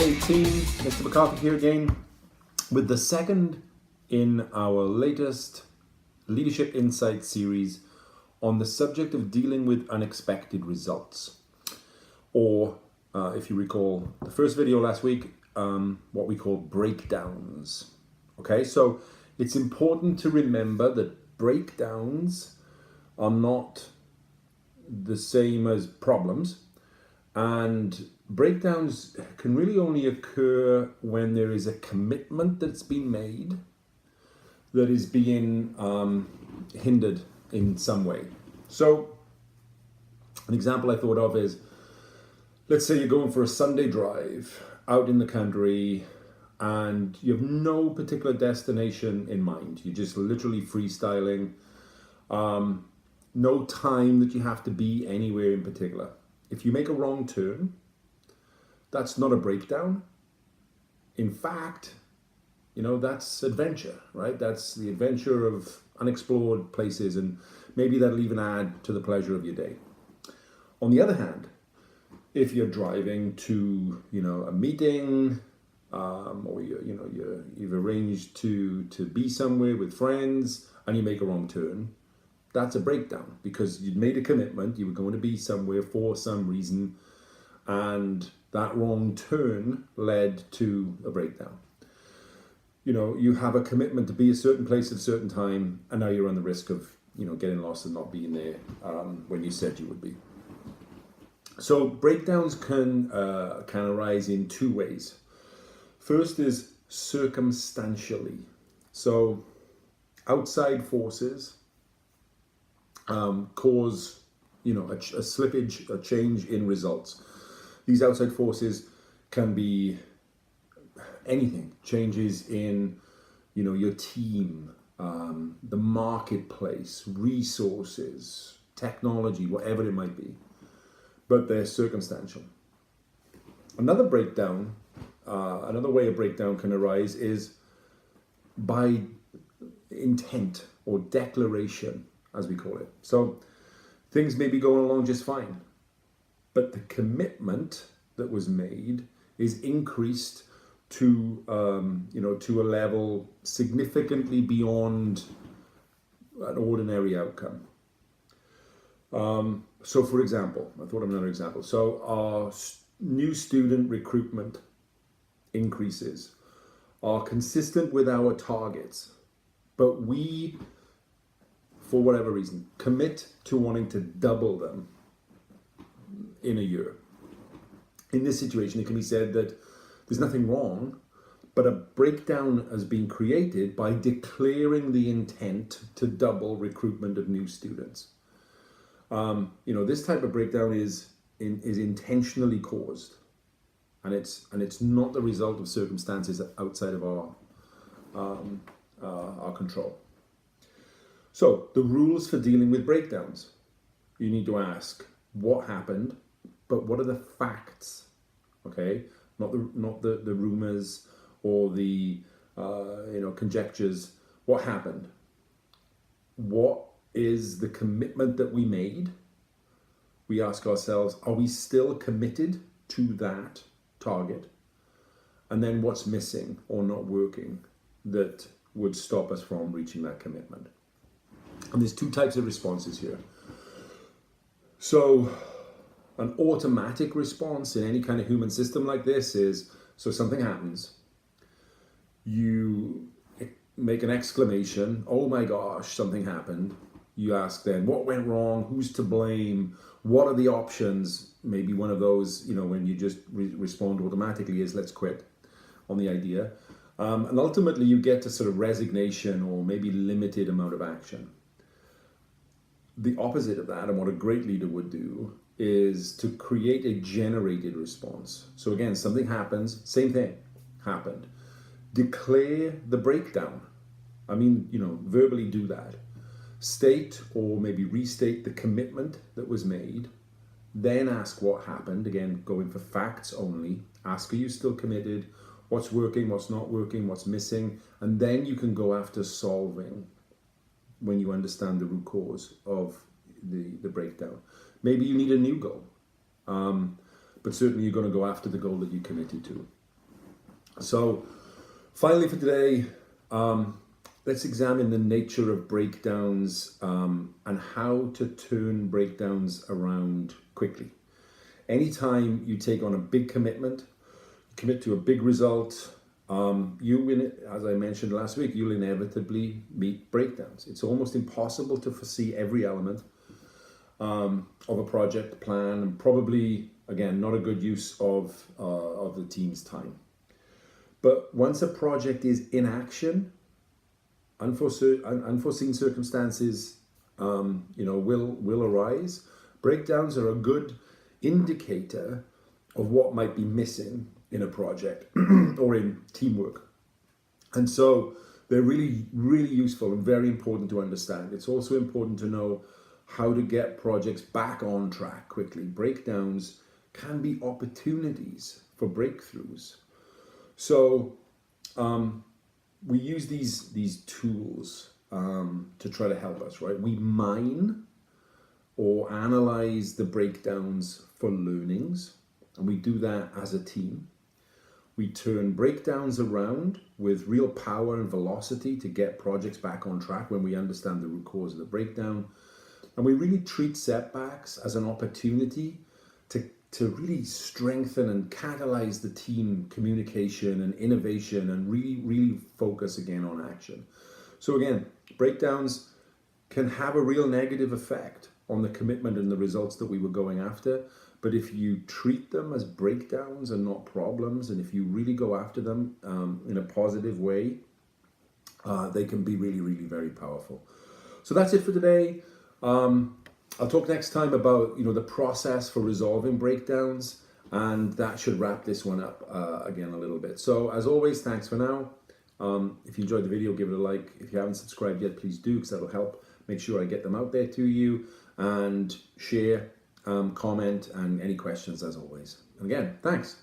Hey team, Mr. McCarthy here again with the second in our latest Leadership Insights series on the subject of dealing with unexpected results. Or, if you recall the first video last week, what we call breakdowns. Okay, so it's important to remember that breakdowns are not the same as problems, and breakdowns can really only occur when there is a commitment that's been made that is being hindered in some way. So an example I thought of is, let's say you're going for a Sunday drive out in the country and you have no particular destination in mind. You're just literally freestyling. No time that you have to be anywhere in particular. If you make a wrong turn, that's not a breakdown. In fact, that's adventure, right? That's the adventure of unexplored places, and maybe that'll even add to the pleasure of your day. On the other hand, if you're driving to, a meeting, or you've arranged to be somewhere with friends and you make a wrong turn, that's a breakdown because you'd made a commitment, you were going to be somewhere for some reason, and that wrong turn led to a breakdown. You have a commitment to be a certain place at a certain time, and now you're on the risk of, getting lost and not being there when you said you would be. So breakdowns can arise in two ways. First is circumstantially. So outside forces cause, a slippage, a change in results. These outside forces can be anything, changes in, your team, the marketplace, resources, technology, whatever it might be, but they're circumstantial. Another breakdown, another way a breakdown can arise is by intent or declaration, as we call it. So things may be going along just fine, but the commitment that was made is increased to, to a level significantly beyond an ordinary outcome. So for example, I thought of another example. So our new student recruitment increases are consistent with our targets, but we, for whatever reason, commit to wanting to double them in a year. In this situation, it can be said that there's nothing wrong, but a breakdown has been created by declaring the intent to double recruitment of new students. This type of breakdown is intentionally caused, and it's not the result of circumstances outside of our control. So the rules for dealing with breakdowns: you need to ask what happened, but what are the facts? Okay, not the rumors or the conjectures. What happened? What is the commitment that we made? We ask ourselves, are we still committed to that target? And then what's missing or not working that would stop us from reaching that commitment? And there's two types of responses here. So an automatic response in any kind of human system like this is, so something happens, you make an exclamation, oh my gosh, something happened. You ask then, what went wrong? Who's to blame? What are the options? Maybe one of those, when you just respond automatically is, let's quit on the idea. And ultimately you get to sort of resignation or maybe limited amount of action. The opposite of that, and what a great leader would do, is to create a generated response. So again, something happens, same thing happened. Declare the breakdown. Verbally do that. State or maybe restate the commitment that was made. Then ask what happened. Again, going for facts only. Ask, are you still committed? What's working, what's not working, what's missing? And then you can go after solving when you understand the root cause of the breakdown. Maybe you need a new goal, but certainly you're going to go after the goal that you committed to. So finally for today, let's examine the nature of breakdowns and how to turn breakdowns around quickly. Anytime you take on a big commitment, commit to a big result, as I mentioned last week, you'll inevitably meet breakdowns. It's almost impossible to foresee every element of a project plan, and probably, again, not a good use of the team's time. But once a project is in action, unforeseen circumstances, will arise. Breakdowns are a good indicator of what might be missing in a project or in teamwork. And so they're really, really useful and very important to understand. It's also important to know how to get projects back on track quickly. Breakdowns can be opportunities for breakthroughs. So we use these tools to try to help us, right? We mine or analyze the breakdowns for learnings, and we do that as a team. We turn breakdowns around with real power and velocity to get projects back on track when we understand the root cause of the breakdown. And we really treat setbacks as an opportunity to really strengthen and catalyze the team communication and innovation and really, really focus again on action. So again, breakdowns can have a real negative effect on the commitment and the results that we were going after. But if you treat them as breakdowns and not problems, and if you really go after them in a positive way, they can be really, really very powerful. So that's it for today. I'll talk next time about the process for resolving breakdowns, and that should wrap this one up again a little bit. So as always, thanks for now. If you enjoyed the video, give it a like. If you haven't subscribed yet, please do, because that'll help make sure I get them out there to you, and share, comment, and any questions as always. And again, thanks.